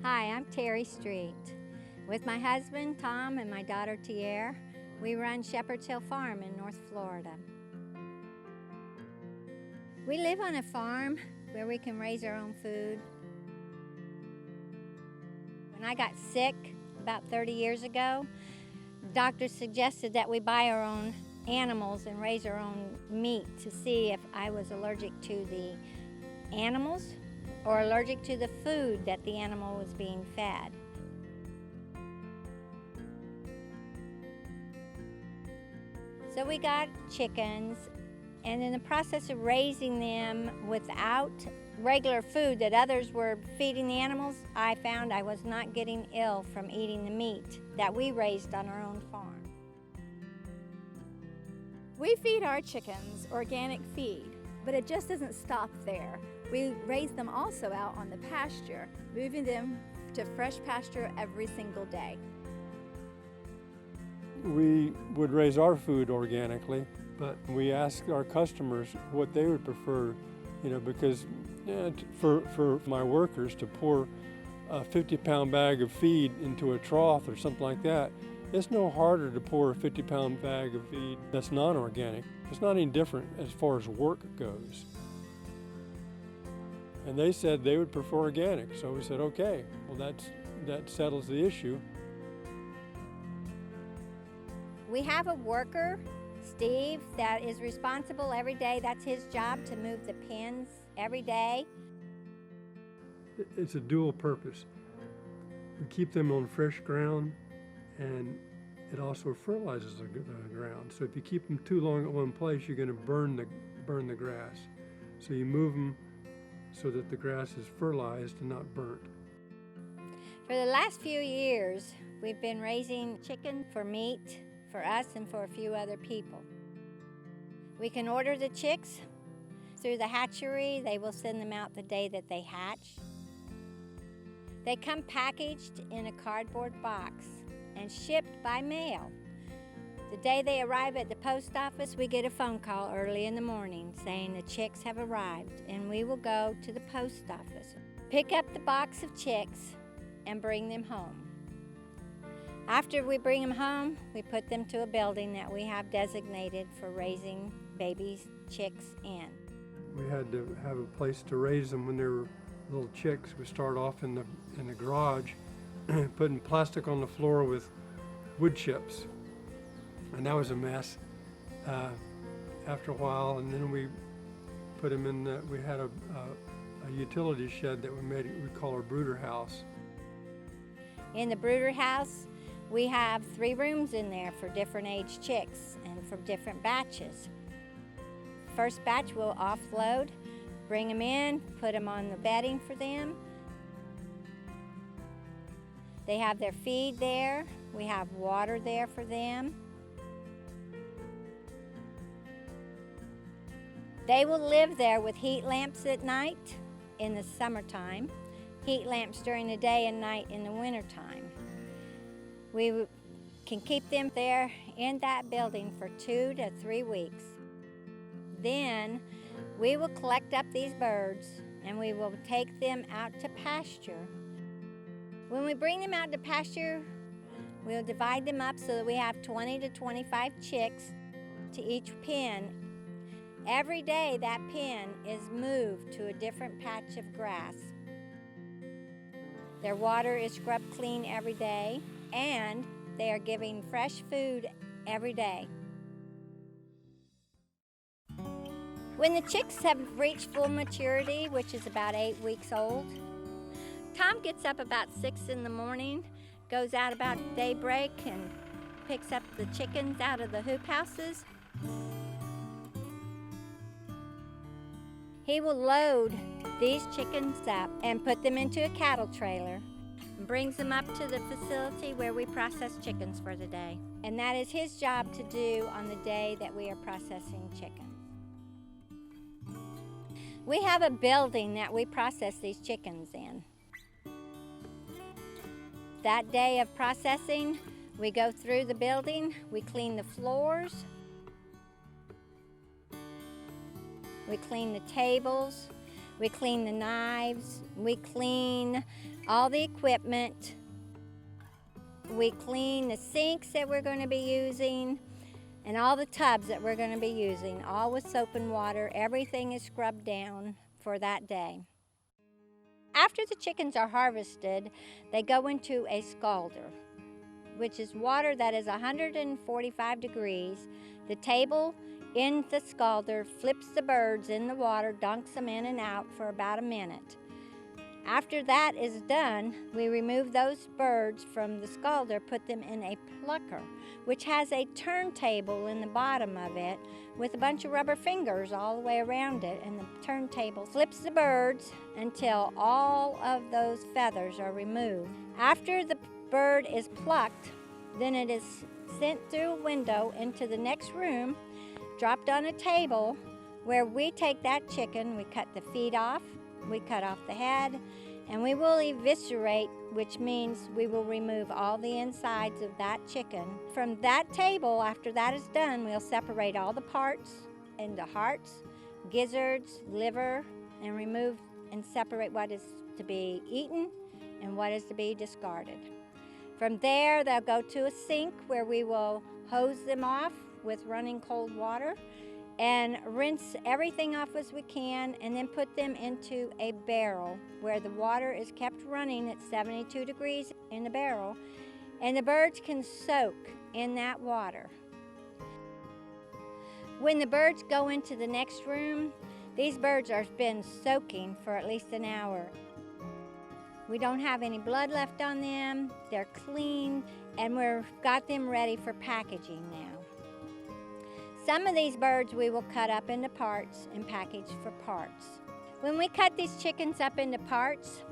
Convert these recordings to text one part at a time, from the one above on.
Hi, I'm Terry Street. With my husband, Tom, and my daughter, Tierre, we run Shepherd's Hill Farm in North Florida. We live on a farm where we can raise our own food. When I got sick about 30 years ago, the doctor suggested that we buy our own animals and raise our own meat to see if I was allergic to the animals or allergic to the food that the animal was being fed. So we got chickens, and in the process of raising them without regular food that others were feeding the animals, I found I was not getting ill from eating the meat that we raised on our own farm. We feed our chickens organic feed, but it just doesn't stop there. We raise them also out on the pasture, moving them to fresh pasture every single day. We would raise our food organically, but we ask our customers what they would prefer, because for my workers to pour a 50-pound bag of feed into a trough or something like that, it's no harder to pour a 50-pound bag of feed that's non-organic. It's not any different as far as work goes. And they said they would prefer organic, so we said, okay, well that settles the issue. We have a worker, Steve, that is responsible every day. That's his job, to move the pens every day. It's a dual purpose. We keep them on fresh ground, and it also fertilizes the ground. So if you keep them too long at one place, you're going to burn the grass. So you move them so that the grass is fertilized and not burnt. For the last few years, we've been raising chicken for meat for us and for a few other people. We can order the chicks through the hatchery. They will send them out the day that they hatch. They come packaged in a cardboard box and shipped by mail. The day they arrive at the post office, we get a phone call early in the morning saying the chicks have arrived, and we will go to the post office, pick up the box of chicks, and bring them home. After we bring them home, we put them to a building that we have designated for raising babies, chicks in. We had to have a place to raise them when they were little chicks. We start off in the garage, putting plastic on the floor with wood chips, and that was a mess after a while. And then we put them in we had a utility shed that we call our brooder house. In the brooder house, we have 3 rooms in there for different age chicks and for different batches. First batch we'll offload, bring them in, put them on the bedding for them. They have their feed there. We have water there for them. They will live there with heat lamps at night in the summertime, heat lamps during the day and night in the wintertime. We can keep them there in that building for 2 to 3 weeks. Then we will collect up these birds and we will take them out to pasture. When we bring them out to pasture, we'll divide them up so that we have 20 to 25 chicks to each pen. Every day that pen is moved to a different patch of grass. Their water is scrubbed clean every day, and they are giving fresh food every day. When the chicks have reached full maturity, which is about 8 weeks old, Tom gets up about 6 in the morning, goes out about daybreak and picks up the chickens out of the hoop houses. He will load these chickens up and put them into a cattle trailer and brings them up to the facility where we process chickens for the day. And that is his job to do on the day that we are processing chickens. We have a building that we process these chickens in. That day of processing, we go through the building, we clean the floors, we clean the tables, we clean the knives, we clean all the equipment. We clean the sinks that we're going to be using and all the tubs that we're going to be using, all with soap and water. Everything is scrubbed down for that day. After the chickens are harvested, they go into a scalder, which is water that is 145 degrees. The table in the scalder flips the birds in the water, dunks them in and out for about a minute. After that is done, we remove those birds from the scalder, put them in a plucker, which has a turntable in the bottom of it with a bunch of rubber fingers all the way around it, and the turntable flips the birds until all of those feathers are removed. After the bird is plucked, then it is sent through a window into the next room, dropped on a table where we take that chicken, we cut the feet off, we cut off the head, and we will eviscerate, which means we will remove all the insides of that chicken. From that table, after that is done, we'll separate all the parts into hearts, gizzards, liver, and remove and separate what is to be eaten and what is to be discarded. From there, they'll go to a sink where we will hose them off with running cold water and rinse everything off as we can, and then put them into a barrel where the water is kept running at 72 degrees in the barrel, and the birds can soak in that water. When the birds go into the next room, these birds have been soaking for at least an hour. We don't have any blood left on them, they're clean, and we've got them ready for packaging now. Some of these birds we will cut up into parts and package for parts. When we cut these chickens up into parts,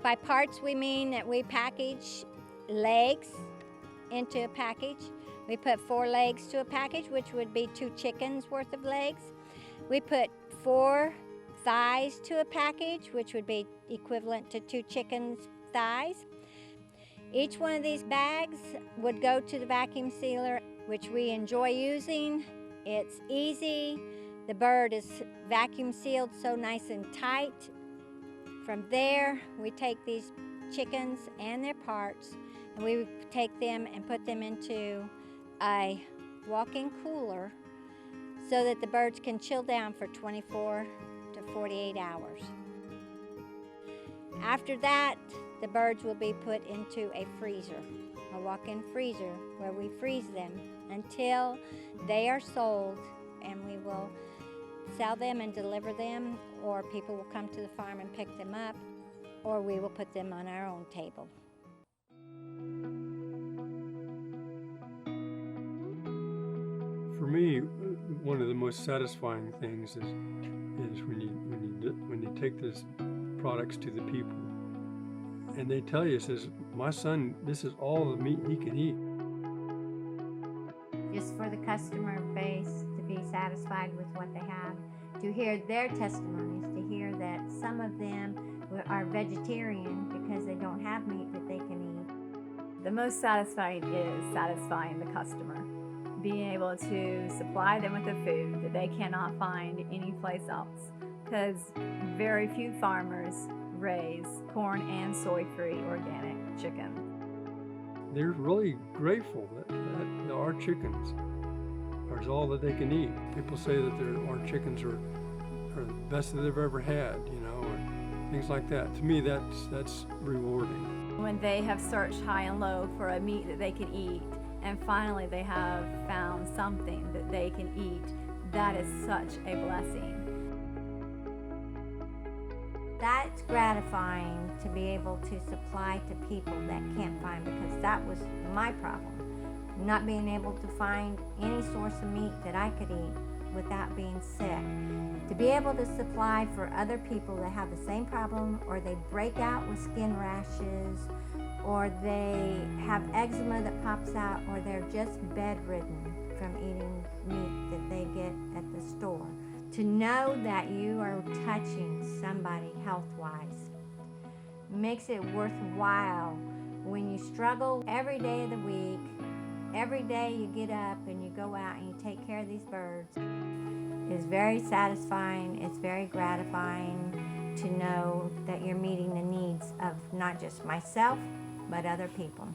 by parts we mean that we package legs into a package. We put 4 legs to a package, which would be 2 chickens worth of legs. We put 4 thighs to a package, which would be equivalent to 2 chickens' thighs. Each one of these bags would go to the vacuum sealer, which we enjoy using. It's easy. The bird is vacuum sealed so nice and tight. From there, we take these chickens and their parts, and we take them and put them into a walk-in cooler so that the birds can chill down for 24 to 48 hours. After that, the birds will be put into a freezer, a walk-in freezer, where we freeze them until they are sold, and we will sell them and deliver them, or people will come to the farm and pick them up, or we will put them on our own table. For me, one of the most satisfying things is when you take these products to the people, and they tell you, says, my son, this is all the meat he can eat. Just for the customer base to be satisfied with what they have, to hear their testimonies, to hear that some of them are vegetarian because they don't have meat that they can eat. The most satisfying is satisfying the customer, being able to supply them with the food that they cannot find anyplace else, because very few farmers raise corn and soy-free organic chicken. They're really grateful that our chickens are all that they can eat. People say that our chickens are the best that they've ever had, or things like that. To me, that's rewarding. When they have searched high and low for a meat that they can eat, and finally they have found something that they can eat, that is such a blessing. That's gratifying to be able to supply to people that can't find, because that was my problem. Not being able to find any source of meat that I could eat without being sick. To be able to supply for other people that have the same problem, or they break out with skin rashes, or they have eczema that pops out, or they're just bedridden from eating meat that they get at the store. To know that you are touching somebody health-wise makes it worthwhile. When you struggle every day of the week, every day you get up and you go out and you take care of these birds, it's very satisfying, it's very gratifying, to know that you're meeting the needs of not just myself, but other people.